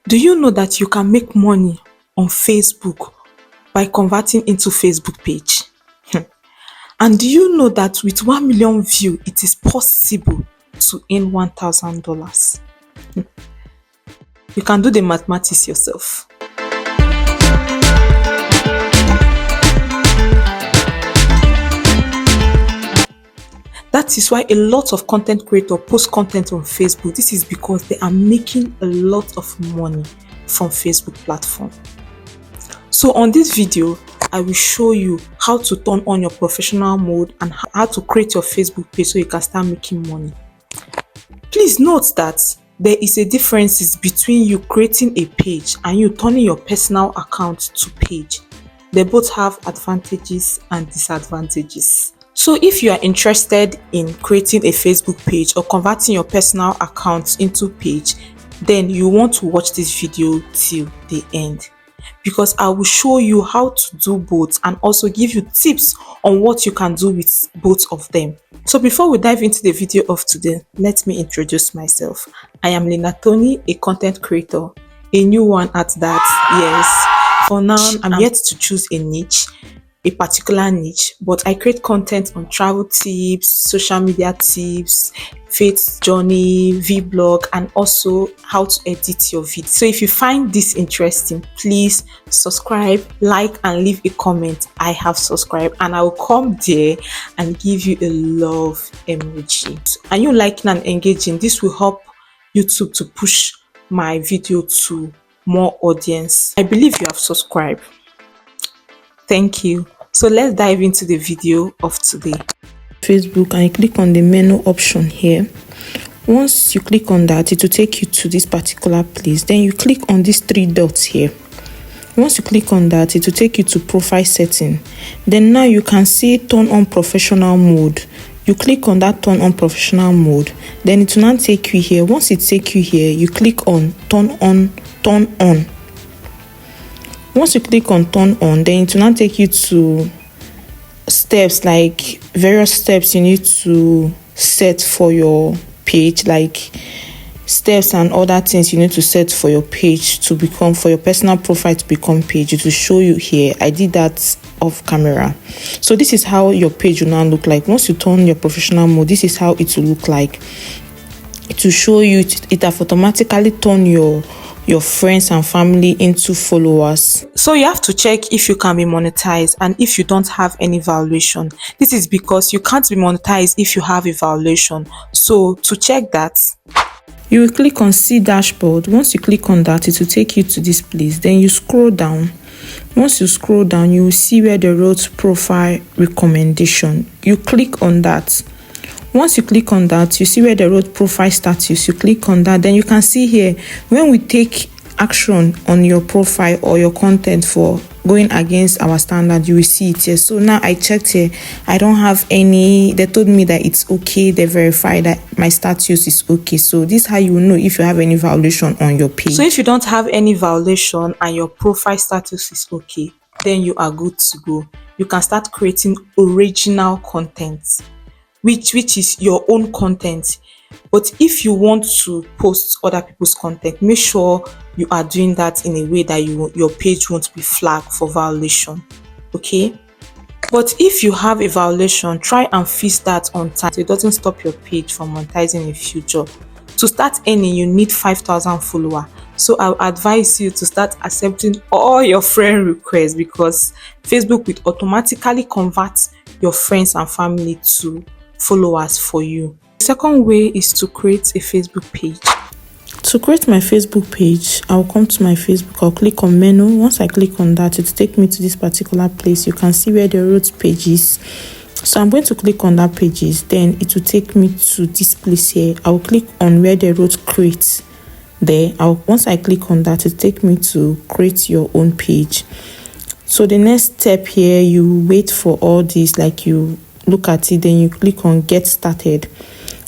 Do you know that you can make money on Facebook by converting into Facebook page? And do you know that with 1 million views, it is possible to earn $1,000? You can do the mathematics yourself. That is why a lot of content creators post content on Facebook. This is because they are making a lot of money from Facebook platform. So on this video, I will show you how to turn on your professional mode and how to create your Facebook page so you can start making money. Please note that there is a difference between you creating a page and you turning your personal account to page. They both have advantages and disadvantages. So if you are interested in creating a Facebook page or converting your personal account into page, then you want to watch this video till the end, because I will show you how to do both and also give you tips on what you can do with both of them. So before we dive into the video of today, let me introduce myself. I am Lina Tony, a content creator, a new one at that. Yes, for now I'm yet to choose a particular niche, but I create content on travel tips, social media tips, faith journey, vlog, and also how to edit your video. So if you find this interesting, please subscribe, like, and leave a comment. I have subscribed and I will come there and give you a love emoji. And you liking and engaging, this will help YouTube to push my video to more audience. I believe you have subscribed. Thank you. So let's dive into the video of today. Facebook, and you click on the menu option here. Once you click on that, it will take you to this particular place. Then you click on these three dots here. Once you click on that, it will take you to profile setting. Then now you can see turn on professional mode. You click on that turn on professional mode. Then it will now take you here. Once it takes you here, you click on turn on. Once you click on turn on, then it will now take you to steps, like various steps you need to set for your page, like steps and other things you need to set for your page to become, for your personal profile to become page. It will show you here. I did that off camera. So this is how your page will now look like. Once you turn your professional mode, this is how it will look like. It will show you, it have automatically turn your friends and family into followers. So you have to check if you can be monetized and if you don't have any violation. This is because you can't be monetized if you have a violation. So to check that, you will click on see dashboard. Once you click on that, it will take you to this place. Then you scroll down. Once you scroll down, you will see where the road profile recommendation. You click on that. Once you click on that, you see where the road profile status. You click on that. Then you can see here, when we take action on your profile or your content for going against our standard, you will see it here. So now I checked here. I don't have any. They told me that it's okay. They verified that my status is okay. So this is how you will know if you have any violation on your page. So if you don't have any violation and your profile status is okay, then you are good to go. You can start creating original content, which is your own content. But if you want to post other people's content, make sure you are doing that in a way that your page won't be flagged for violation. Okay? But if you have a violation, try and fix that on time so it doesn't stop your page from monetizing in future. To start earning, you need 5,000 followers. So I will advise you to start accepting all your friend requests, because Facebook will automatically convert your friends and family to followers for you. The second way is to create a Facebook page. To create my Facebook page, I'll come to my Facebook. I'll click on menu. Once I click on that, it will take me to this particular place. You can see where the road page is. So I'm going to click on that pages. Then it will take me to this place here. I'll click on where the road creates. There, once I click on that, it will take me to create your own page. So the next step here, you wait for all these, like you look at it, then you click on get started.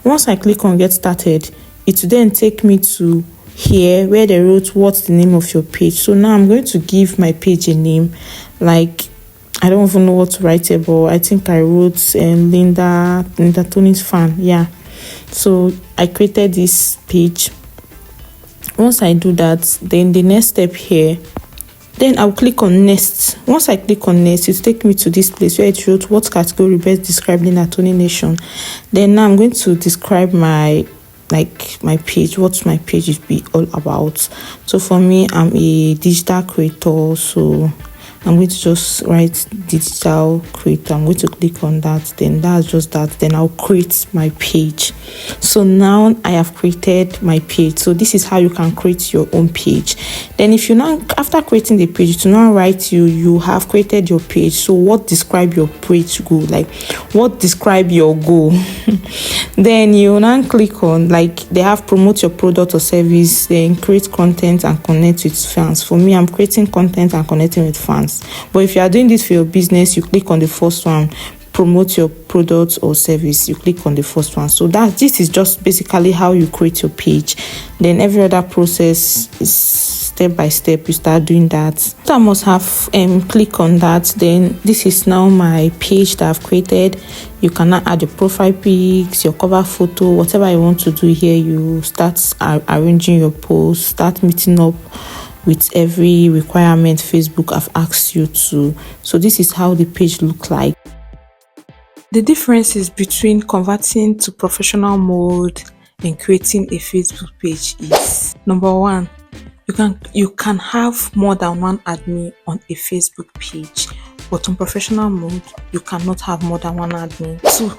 Once I click on get started, it will then take me to here where they wrote what's the name of your page. So now I'm going to give my page a name. Like, I don't even know what to write about. I think I wrote Linda Tony's fan. Yeah. So I created this page. Once I do that, then the next step here, then I'll click on next. Once I click on next, it take me to this place where it shows what category best described in Attorney Nation. Then now I'm going to describe my page, what my page is be all about. So for me, I'm a digital creator, so I'm going to just write digital creator. I'm going to click on that. Then that's just that. Then I'll create my page. So now I have created my page. So this is how you can create your own page. Then if you now, after creating the page, to now write you have created your page. So what describe your page goal? Like what describe your goal? Then you now click on, like they have promote your product or service, then create content and connect with fans. For me, I'm creating content and connecting with fans. But if you are doing this for your business, you click on the first one, promote your product or service, you click on the first one. So this is just basically how you create your page. Then every other process is step by step. You start doing that. So I must have click on that. Then this is now my page that I've created. You can now add your profile pics, your cover photo, whatever you want to do here. You start arranging your posts, start meeting up with every requirement Facebook have asked you to. So this is how the page look like. The differences between converting to professional mode and creating a Facebook page is: number one, you can have more than one admin on a Facebook page, but on professional mode you cannot have more than one admin. Two,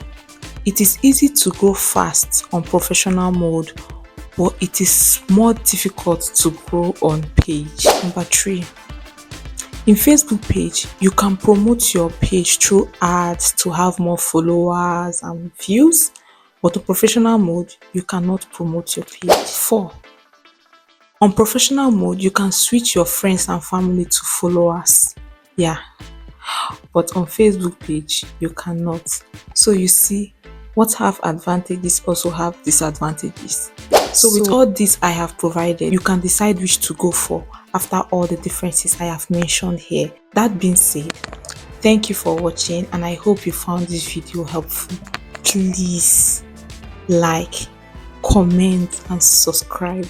it is easy to go fast on professional mode, but it is more difficult to grow on page. Number three, in Facebook page, you can promote your page through ads to have more followers and views, but on professional mode, you cannot promote your page. Four, on professional mode, you can switch your friends and family to followers. Yeah, but on Facebook page, you cannot. So you see, what have advantages also have disadvantages. So with all this I have provided, you can decide which to go for after all the differences I have mentioned here. That being said, thank you for watching and I hope you found this video helpful. Please like, comment and subscribe.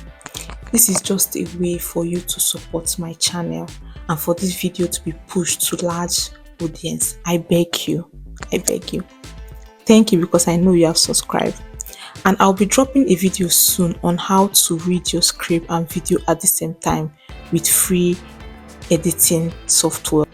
This is just a way for you to support my channel and for this video to be pushed to large audience. I beg you. Thank you, because I know you have subscribed. And I'll be dropping a video soon on how to read your script and video at the same time with free editing software.